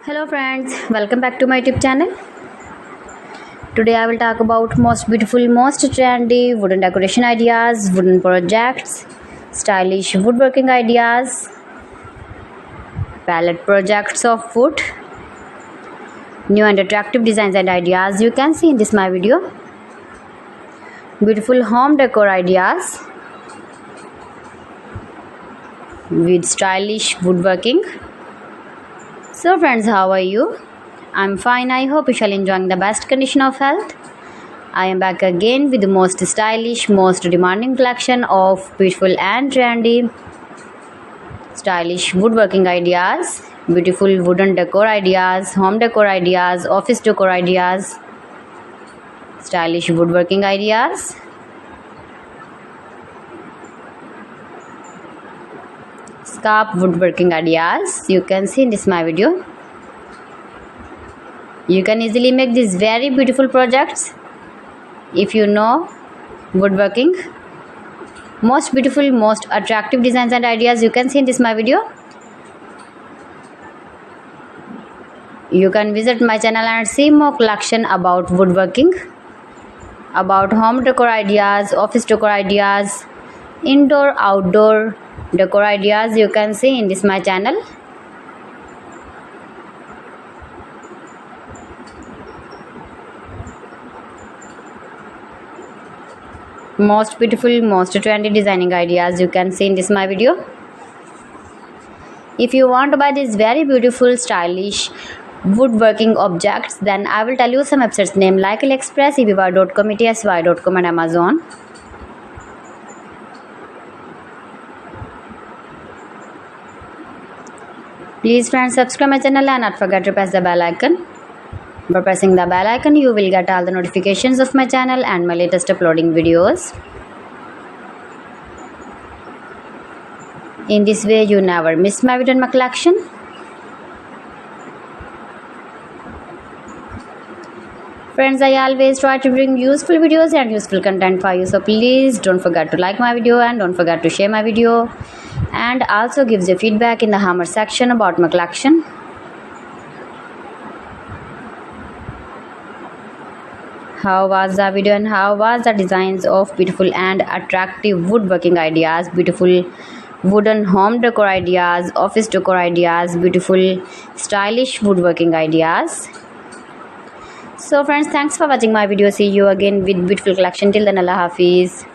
Hello friends, welcome back to my YouTube channel. Today I will talk about most beautiful, most trendy wooden decoration ideas, wooden projects, stylish woodworking ideas, palette projects of wood, new and attractive designs and ideas you can see in this my video. Beautiful home decor ideas with stylish woodworking. So friends, how are you? I'm fine. I hope you shall enjoying the best condition of health. I am back again with the most stylish, most demanding collection of beautiful and trendy stylish woodworking ideas, beautiful wooden decor ideas, home decor ideas, office decor ideas, stylish woodworking ideas, scarf woodworking ideas you can see in this my video. You can easily make these very beautiful projects if you know woodworking. Most beautiful, most attractive designs and ideas you can see in this my video. You can visit my channel and see more collection about woodworking, about home decor ideas, office decor ideas, indoor outdoor decor ideas you can see in this my channel. Most beautiful, most trendy designing ideas you can see in this my video. If you want to buy these very beautiful stylish woodworking objects, then I will tell you some websites name like AliExpress, eBay.com, etsy.com and Amazon. Please friends, subscribe my channel and not forget to press the bell icon. By pressing the bell icon, you will get all the notifications of my channel and my latest uploading videos. In this way, you never miss my video and my collection. Friends, I always try to bring useful videos and useful content for you. So please don't forget to like my video and don't forget to share my video. And also gives your feedback in the hammer section about my collection. How was the video and how was the designs of beautiful and attractive woodworking ideas, beautiful wooden home decor ideas, office decor ideas, beautiful stylish woodworking ideas. So friends, thanks for watching my video. See you again with beautiful collection. Till then, Allah Hafiz.